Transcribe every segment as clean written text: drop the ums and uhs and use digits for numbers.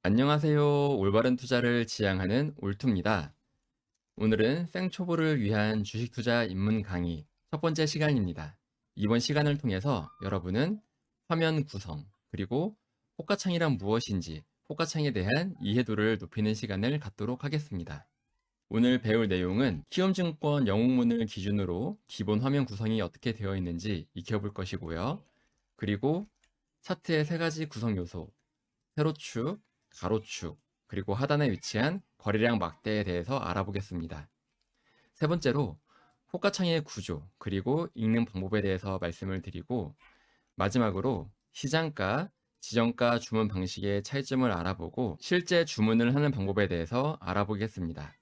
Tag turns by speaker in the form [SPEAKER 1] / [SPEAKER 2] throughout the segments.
[SPEAKER 1] 안녕하세요. 올바른 투자를 지향하는 올투입니다. 오늘은 생초보를 위한 주식 투자 입문 강의 첫 번째 시간입니다. 이번 시간을 통해서 여러분은 화면 구성, 그리고 호가창이란 무엇인지, 호가창에 대한 이해도를 높이는 시간을 갖도록 하겠습니다. 오늘 배울 내용은 키움증권 영웅문을 기준으로 기본 화면 구성이 어떻게 되어 있는지 익혀볼 것이고요. 그리고 차트의 세 가지 구성 요소, 세로축, 가로축, 그리고 하단에 위치한 거래량 막대에 대해서 알아보겠습니다. 세 번째로 호가창의 구조, 그리고 읽는 방법에 대해서 말씀을 드리고, 마지막으로 시장가, 지정가 주문 방식의 차이점을 알아보고 실제 주문을 하는 방법에 대해서 알아보겠습니다.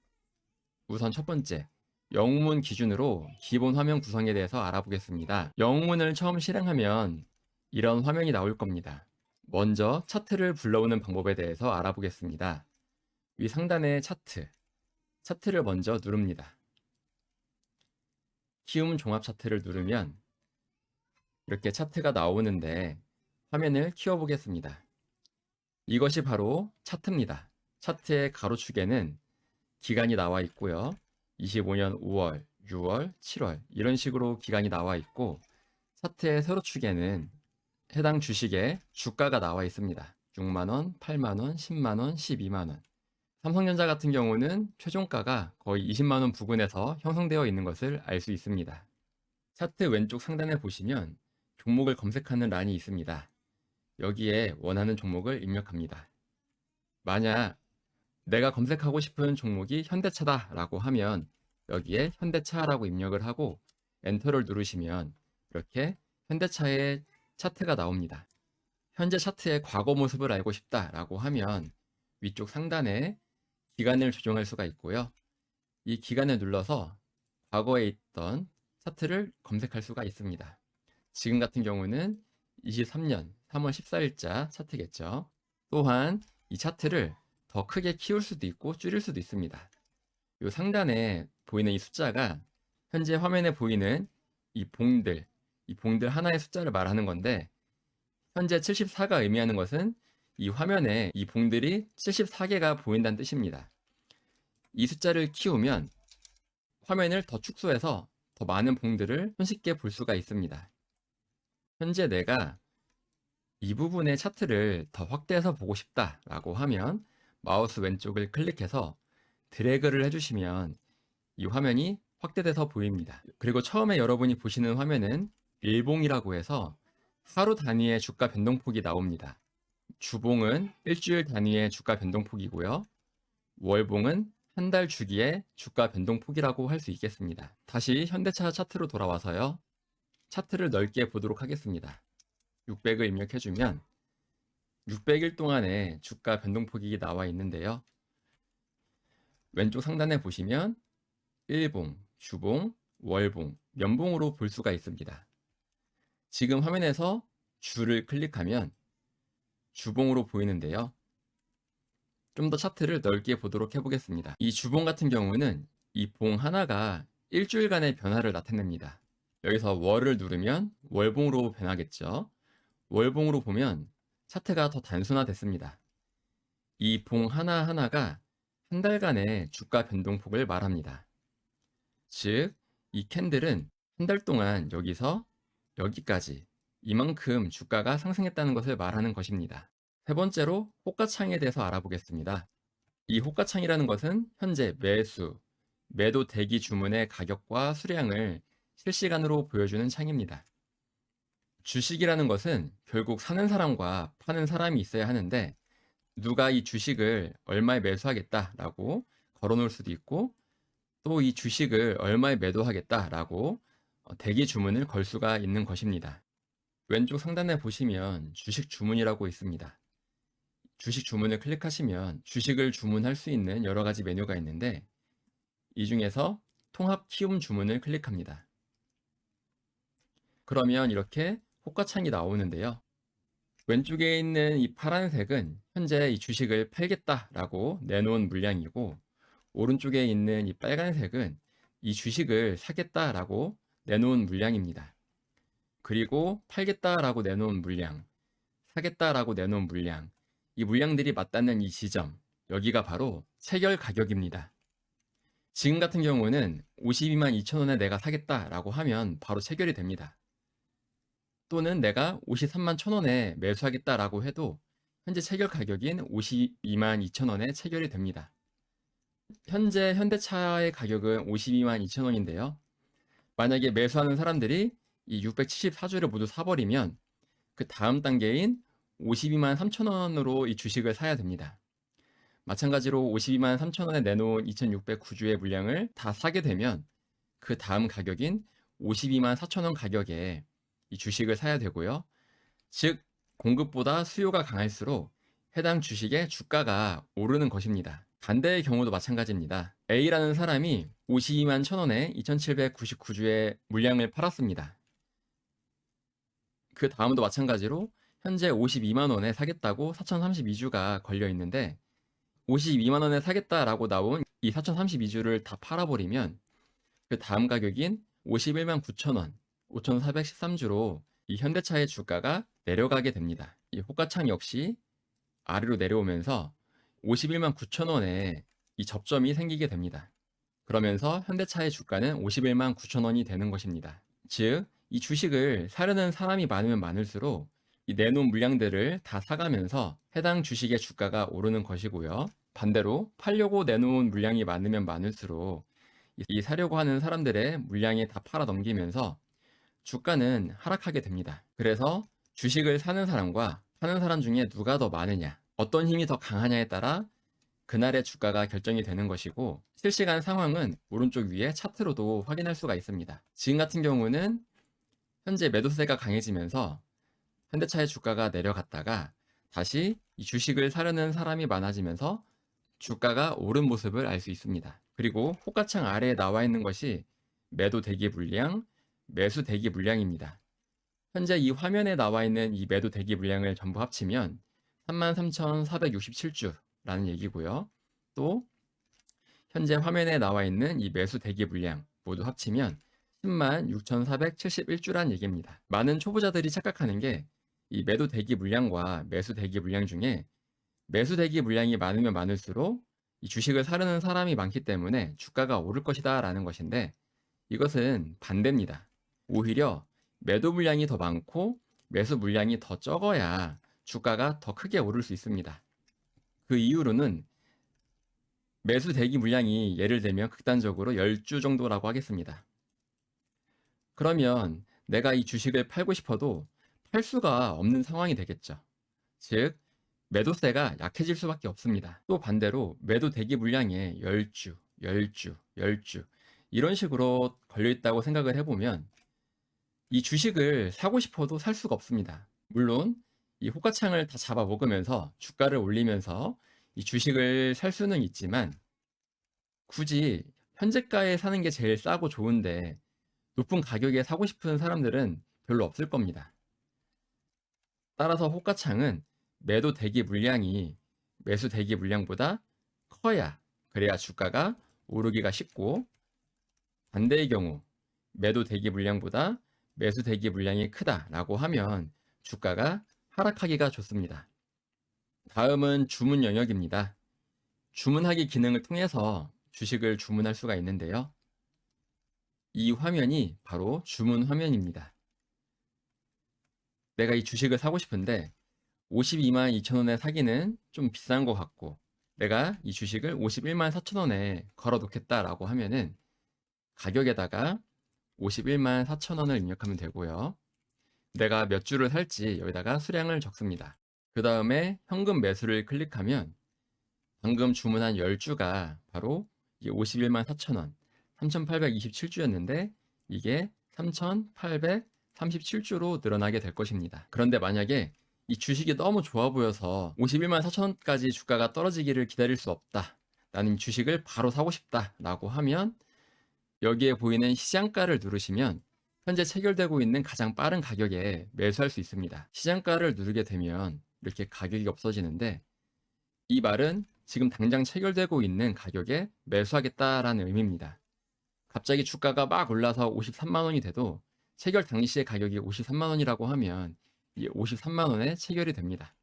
[SPEAKER 1] 우선 첫 번째, 영웅문 기준으로 기본 화면 구성에 대해서 알아보겠습니다. 영웅문을 처음 실행하면 이런 화면이 나올 겁니다. 먼저 차트를 불러오는 방법에 대해서 알아보겠습니다. 위 상단의 차트를 먼저 누릅니다. 키움 종합 차트를 누르면 이렇게 차트가 나오는데 화면을 키워보겠습니다. 이것이 바로 차트입니다. 차트의 가로축에는 기간이 나와 있고요. 25년 5월, 6월, 7월 이런 식으로 기간이 나와 있고, 차트의 세로축에는 해당 주식의 주가가 나와 있습니다. 6만원, 8만원, 10만원, 12만원. 삼성전자 같은 경우는 최종가가 거의 20만원 부근에서 형성되어 있는 것을 알 수 있습니다. 차트 왼쪽 상단에 보시면 종목을 검색하는 란이 있습니다. 여기에 원하는 종목을 입력합니다. 만약 내가 검색하고 싶은 종목이 현대차다 라고 하면 여기에 현대차라고 입력을 하고 엔터를 누르시면 이렇게 현대차의 차트가 나옵니다. 현재 차트의 과거 모습을 알고 싶다 라고 하면 위쪽 상단에 기간을 조정할 수가 있고요. 이 기간을 눌러서 과거에 있던 차트를 검색할 수가 있습니다. 지금 같은 경우는 23년 3월 14일자 차트겠죠. 또한 이 차트를 더 크게 키울 수도 있고 줄일 수도 있습니다. 이 상단에 보이는 이 숫자가 현재 화면에 보이는 이 봉들 하나의 숫자를 말하는 건데, 현재 74가 의미하는 것은 이 화면에 이 봉들이 74개가 보인다는 뜻입니다. 이 숫자를 키우면 화면을 더 축소해서 더 많은 봉들을 손쉽게 볼 수가 있습니다. 현재 내가 이 부분의 차트를 더 확대해서 보고 싶다라고 하면 마우스 왼쪽을 클릭해서 드래그를 해주시면 이 화면이 확대돼서 보입니다. 그리고 처음에 여러분이 보시는 화면은 일봉이라고 해서 하루 단위의 주가 변동폭이 나옵니다. 주봉은 일주일 단위의 주가 변동폭이고요. 월봉은 한 달 주기의 주가 변동폭이라고 할 수 있겠습니다. 다시 현대차 차트로 돌아와서요. 차트를 넓게 보도록 하겠습니다. 600을 입력해주면 600일 동안의 주가 변동폭이 나와 있는데요. 왼쪽 상단에 보시면 일봉, 주봉, 월봉, 연봉으로 볼 수가 있습니다. 지금 화면에서 주를 클릭하면 주봉으로 보이는데요. 좀 더 차트를 넓게 보도록 해보겠습니다. 이 주봉 같은 경우는 이 봉 하나가 일주일간의 변화를 나타냅니다. 여기서 월을 누르면 월봉으로 변하겠죠. 월봉으로 보면 차트가 더 단순화됐습니다. 이 봉 하나하나가 한 달간의 주가 변동폭을 말합니다. 즉, 이 캔들은 한 달 동안 여기서 여기까지 이만큼 주가가 상승했다는 것을 말하는 것입니다. 세 번째로 호가창에 대해서 알아보겠습니다. 이 호가창이라는 것은 현재 매수, 매도 대기 주문의 가격과 수량을 실시간으로 보여주는 창입니다. 주식이라는 것은 결국 사는 사람과 파는 사람이 있어야 하는데, 누가 이 주식을 얼마에 매수하겠다라고 걸어놓을 수도 있고, 또 이 주식을 얼마에 매도하겠다라고 대기 주문을 걸 수가 있는 것입니다. 왼쪽 상단에 보시면 주식 주문이라고 있습니다. 주식 주문을 클릭하시면 주식을 주문할 수 있는 여러 가지 메뉴가 있는데, 이 중에서 통합 키움 주문을 클릭합니다. 그러면 이렇게 호가창이 나오는데요. 왼쪽에 있는 이 파란색은 현재 이 주식을 팔겠다라고 내놓은 물량이고, 오른쪽에 있는 이 빨간색은 이 주식을 사겠다라고 내놓은 물량입니다. 그리고 팔겠다라고 내놓은 물량, 사겠다라고 내놓은 물량, 이 물량들이 맞닿는 이 지점, 여기가 바로 체결 가격입니다. 지금 같은 경우는 52만 2천 원에 내가 사겠다라고 하면 바로 체결이 됩니다. 또는 내가 53만 1천 원에 매수하겠다라고 해도 현재 체결 가격인 52만 2천 원에 체결이 됩니다. 현재 현대차의 가격은 52만 2천 원인데요. 만약에 매수하는 사람들이 이 674주를 모두 사버리면 그 다음 단계인 52만 3천 원으로 이 주식을 사야 됩니다. 마찬가지로 52만 3천 원에 내놓은 2609주의 물량을 다 사게 되면 그 다음 가격인 52만 4천 원 가격에 이 주식을 사야 되고요. 즉 공급보다 수요가 강할수록 해당 주식의 주가가 오르는 것입니다. 반대의 경우도 마찬가지입니다. A라는 사람이 52만 1천 원에 2799주의 물량을 팔았습니다. 그 다음도 마찬가지로 현재 52만 원에 사겠다고 4032주가 걸려 있는데 52만 원에 사겠다라고 나온 이 4032주를 다 팔아버리면 그 다음 가격인 51만 9천 원, 5413주로 이 현대차의 주가가 내려가게 됩니다. 이 호가창 역시 아래로 내려오면서 51만 9천 원에 이 접점이 생기게 됩니다. 그러면서 현대차의 주가는 51만 9천 원이 되는 것입니다. 즉, 이 주식을 사려는 사람이 많으면 많을수록 이 내놓은 물량들을 다 사가면서 해당 주식의 주가가 오르는 것이고요. 반대로 팔려고 내놓은 물량이 많으면 많을수록 이 사려고 하는 사람들의 물량이 다 팔아 넘기면서 주가는 하락하게 됩니다. 그래서 주식을 사는 사람과 파는 사람 중에 누가 더 많으냐, 어떤 힘이 더 강하냐에 따라 그날의 주가가 결정이 되는 것이고 실시간 상황은 오른쪽 위에 차트로도 확인할 수가 있습니다. 지금 같은 경우는 현재 매도세가 강해지면서 현대차의 주가가 내려갔다가 다시 이 주식을 사려는 사람이 많아지면서 주가가 오른 모습을 알 수 있습니다. 그리고 호가창 아래에 나와 있는 것이 매도 대기 물량, 매수 대기 물량입니다. 현재 이 화면에 나와 있는 이 매도 대기 물량을 전부 합치면 33,467주라는 얘기고요. 또 현재 화면에 나와 있는 이 매수 대기 물량 모두 합치면 10만 6,471주란 얘기입니다. 많은 초보자들이 착각하는 게 이 매도 대기 물량과 매수 대기 물량 중에 매수 대기 물량이 많으면 많을수록 이 주식을 사려는 사람이 많기 때문에 주가가 오를 것이다 라는 것인데 이것은 반대입니다. 오히려 매도 물량이 더 많고 매수 물량이 더 적어야 주가가 더 크게 오를 수 있습니다. 그 이유로는 매수 대기 물량이 예를 들면 극단적으로 10주 정도라고 하겠습니다. 그러면 내가 이 주식을 팔고 싶어도 팔 수가 없는 상황이 되겠죠. 즉 매도세가 약해질 수밖에 없습니다. 또 반대로 매도 대기 물량에 10주, 10주, 10주 이런 식으로 걸려 있다고 생각을 해보면 이 주식을 사고 싶어도 살 수가 없습니다. 물론 이 호가창을 다 잡아먹으면서 주가를 올리면서 이 주식을 살 수는 있지만 굳이 현재가에 사는 게 제일 싸고 좋은데 높은 가격에 사고 싶은 사람들은 별로 없을 겁니다. 따라서 호가창은 매도 대기 물량이 매수 대기 물량보다 커야 그래야 주가가 오르기가 쉽고 반대의 경우 매도 대기 물량보다 매수 대기 물량이 크다라고 하면 주가가 하락하기가 좋습니다. 다음은 주문 영역입니다. 주문하기 기능을 통해서 주식을 주문할 수가 있는데요. 이 화면이 바로 주문 화면입니다. 내가 이 주식을 사고 싶은데 52만 2천 원에 사기는 좀 비싼 것 같고 내가 이 주식을 51만 4천 원에 걸어 놓겠다라고 하면은 가격에다가 51만 4천 원을 입력하면 되고요. 내가 몇 주를 살지 여기다가 수량을 적습니다. 그 다음에 현금 매수를 클릭하면 방금 주문한 10주가 바로 51만 4천 원, 3,827주였는데 이게 3,837주로 늘어나게 될 것입니다. 그런데 만약에 이 주식이 너무 좋아 보여서 51만 4천 원까지 주가가 떨어지기를 기다릴 수 없다. 나는 주식을 바로 사고 싶다. 라고 하면 여기에 보이는 시장가를 누르시면 현재 체결되고 있는 가장 빠른 가격에 매수할 수 있습니다. 시장가를 누르게 되면 이렇게 가격이 없어지는데 이 말은 지금 당장 체결되고 있는 가격에 매수하겠다라는 의미입니다. 갑자기 주가가 막 올라서 53만 원이 돼도 체결 당시의 가격이 53만 원이라고 하면 이 53만 원에 체결이 됩니다.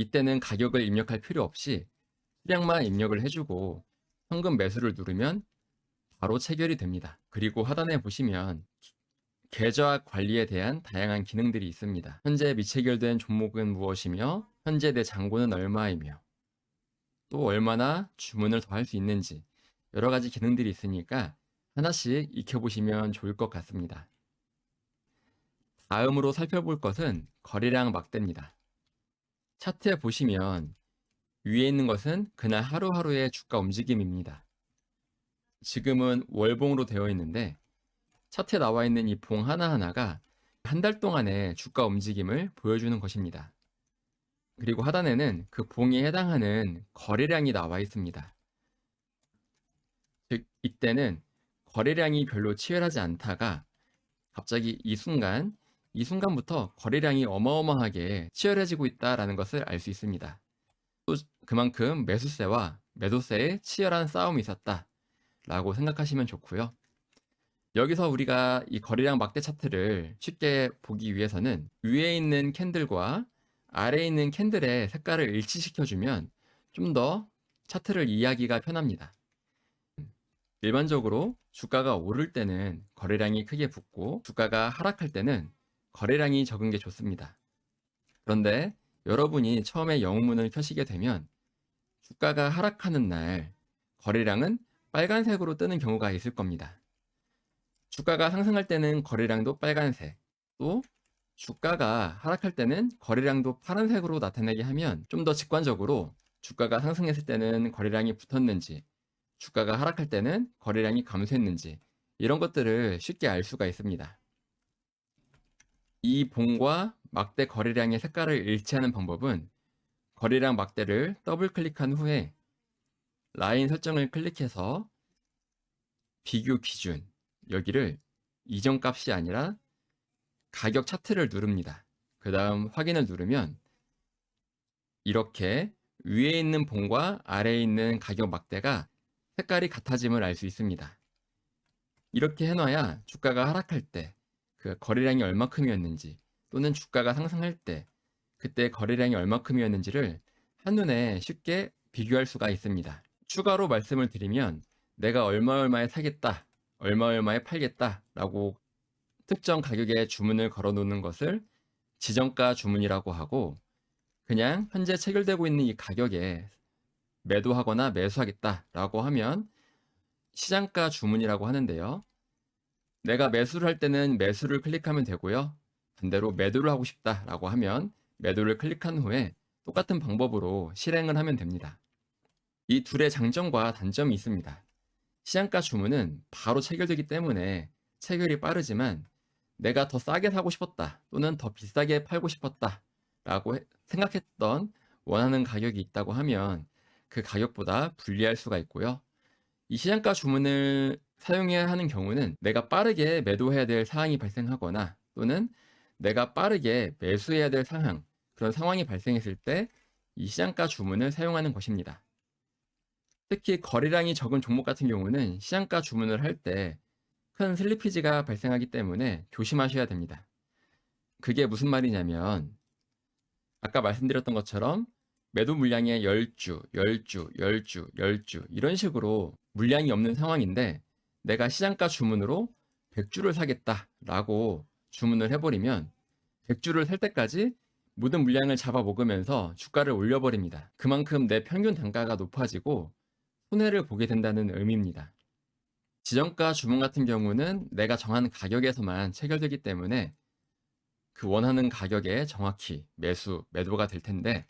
[SPEAKER 1] 이때는 가격을 입력할 필요 없이 수량만 입력을 해주고 현금 매수를 누르면 바로 체결이 됩니다. 그리고 하단에 보시면 계좌 관리에 대한 다양한 기능들이 있습니다. 현재 미체결된 종목은 무엇이며 현재 내 잔고는 얼마이며 또 얼마나 주문을 더 할 수 있는지 여러 가지 기능들이 있으니까 하나씩 익혀보시면 좋을 것 같습니다. 다음으로 살펴볼 것은 거래량 막대입니다. 차트에 보시면 위에 있는 것은 그날 하루하루의 주가 움직임입니다. 지금은 월봉으로 되어 있는데 차트에 나와 있는 이 봉 하나하나가 한 달 동안의 주가 움직임을 보여주는 것입니다. 그리고 하단에는 그 봉에 해당하는 거래량이 나와 있습니다. 즉, 이때는 거래량이 별로 치열하지 않다가 갑자기 이 순간부터 거래량이 어마어마하게 치열해지고 있다는 것을 알 수 있습니다. 또 그만큼 매수세와 매도세의 치열한 싸움이 있었다라고 생각하시면 좋고요. 여기서 우리가 이 거래량 막대 차트를 쉽게 보기 위해서는 위에 있는 캔들과 아래에 있는 캔들의 색깔을 일치시켜주면 좀 더 차트를 이해하기가 편합니다. 일반적으로 주가가 오를 때는 거래량이 크게 붙고 주가가 하락할 때는 거래량이 적은 게 좋습니다. 그런데 여러분이 처음에 영문을 켜시게 되면 주가가 하락하는 날 거래량은 빨간색으로 뜨는 경우가 있을 겁니다. 주가가 상승할 때는 거래량도 빨간색, 또 주가가 하락할 때는 거래량도 파란색으로 나타내게 하면 좀 더 직관적으로 주가가 상승했을 때는 거래량이 붙었는지, 주가가 하락할 때는 거래량이 감소했는지 이런 것들을 쉽게 알 수가 있습니다. 이 봉과 막대 거래량의 색깔을 일치하는 방법은 거래량 막대를 더블 클릭한 후에 라인 설정을 클릭해서 비교 기준, 여기를 이전 값이 아니라 가격 차트를 누릅니다. 그 다음 확인을 누르면 이렇게 위에 있는 봉과 아래에 있는 가격 막대가 색깔이 같아짐을 알 수 있습니다. 이렇게 해놔야 주가가 하락할 때 그 거래량이 얼마큼이었는지 또는 주가가 상승할 때 그때 거래량이 얼마큼이었는지를 한눈에 쉽게 비교할 수가 있습니다. 추가로 말씀을 드리면 내가 얼마에 사겠다, 얼마에 팔겠다 라고 특정 가격에 주문을 걸어 놓는 것을 지정가 주문이라고 하고 그냥 현재 체결되고 있는 이 가격에 매도하거나 매수하겠다라고 하면 시장가 주문이라고 하는데요. 내가 매수를 할 때는 매수를 클릭하면 되고요. 반대로 매도를 하고 싶다라고 하면 매도를 클릭한 후에 똑같은 방법으로 실행을 하면 됩니다. 이 둘의 장점과 단점이 있습니다. 시장가 주문은 바로 체결되기 때문에 체결이 빠르지만 내가 더 싸게 사고 싶었다 또는 더 비싸게 팔고 싶었다 라고 생각했던 원하는 가격이 있다고 하면 그 가격보다 불리할 수가 있고요. 이 시장가 주문을 사용해야 하는 경우는 내가 빠르게 매도해야 될 사항이 발생하거나 또는 내가 빠르게 매수해야 될 상황, 그런 상황이 발생했을 때 이 시장가 주문을 사용하는 것입니다. 특히 거래량이 적은 종목 같은 경우는 시장가 주문을 할 때 큰 슬리피지가 발생하기 때문에 조심하셔야 됩니다. 그게 무슨 말이냐면 아까 말씀드렸던 것처럼 매도 물량의 10주, 10주, 10주, 10주 이런 식으로 물량이 없는 상황인데 내가 시장가 주문으로 100주를 사겠다라고 주문을 해버리면 100주를 살 때까지 모든 물량을 잡아먹으면서 주가를 올려버립니다. 그만큼 내 평균 단가가 높아지고 손해를 보게 된다는 의미입니다. 지정가 주문 같은 경우는 내가 정한 가격에서만 체결되기 때문에 그 원하는 가격에 정확히 매도가 될 텐데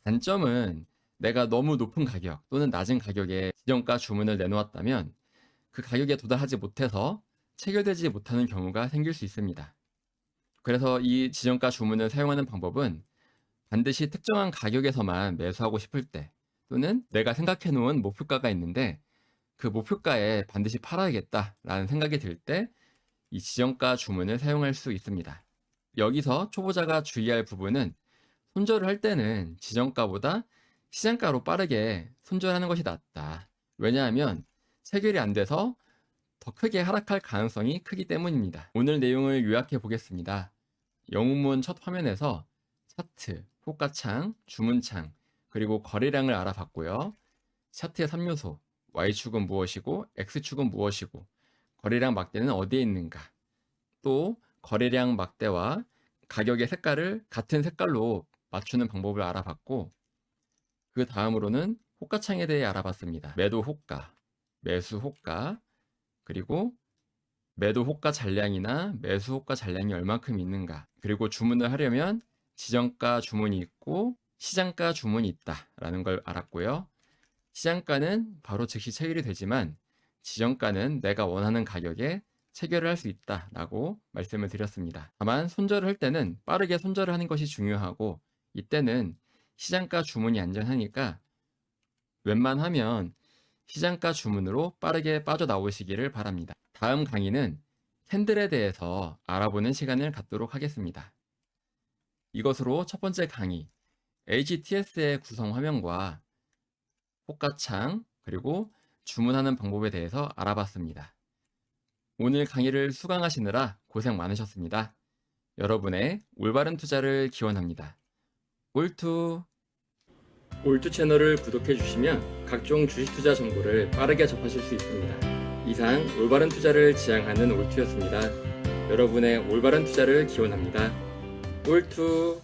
[SPEAKER 1] 단점은 내가 너무 높은 가격 또는 낮은 가격에 지정가 주문을 내놓았다면 그 가격에 도달하지 못해서 체결되지 못하는 경우가 생길 수 있습니다. 그래서 이 지정가 주문을 사용하는 방법은 반드시 특정한 가격에서만 매수하고 싶을 때 또는 내가 생각해 놓은 목표가가 있는데 그 목표가에 반드시 팔아야겠다라는 생각이 들 때 이 지정가 주문을 사용할 수 있습니다. 여기서 초보자가 주의할 부분은 손절을 할 때는 지정가보다 시장가로 빠르게 손절하는 것이 낫다. 왜냐하면 체결이 안 돼서 더 크게 하락할 가능성이 크기 때문입니다. 오늘 내용을 요약해 보겠습니다. 영웅문 첫 화면에서 차트, 호가창, 주문창, 그리고 거래량을 알아봤고요. 차트의 3요소, Y축은 무엇이고 X축은 무엇이고 거래량 막대는 어디에 있는가, 또 거래량 막대와 가격의 색깔을 같은 색깔로 맞추는 방법을 알아봤고, 그 다음으로는 호가창에 대해 알아봤습니다. 매도 호가, 매수 호가, 그리고 매도 호가 잔량이나 매수 호가 잔량이 얼만큼 있는가, 그리고 주문을 하려면 지정가 주문이 있고 시장가 주문이 있다라는 걸 알았고요. 시장가는 바로 즉시 체결이 되지만 지정가는 내가 원하는 가격에 체결을 할 수 있다라고 말씀을 드렸습니다. 다만 손절을 할 때는 빠르게 손절을 하는 것이 중요하고, 이때는 시장가 주문이 안전하니까 웬만하면 시장가 주문으로 빠르게 빠져나오시기를 바랍니다. 다음 강의는 캔들에 대해서 알아보는 시간을 갖도록 하겠습니다. 이것으로 첫 번째 강의, HTS의 구성 화면과 호가창, 그리고 주문하는 방법에 대해서 알아봤습니다. 오늘 강의를 수강하시느라 고생 많으셨습니다. 여러분의 올바른 투자를 기원합니다. 올투 채널을 구독해 주시면 각종 주식 투자 정보를 빠르게 접하실 수 있습니다. 이상 올바른 투자를 지향하는 올투였습니다. 여러분의 올바른 투자를 기원합니다. 올투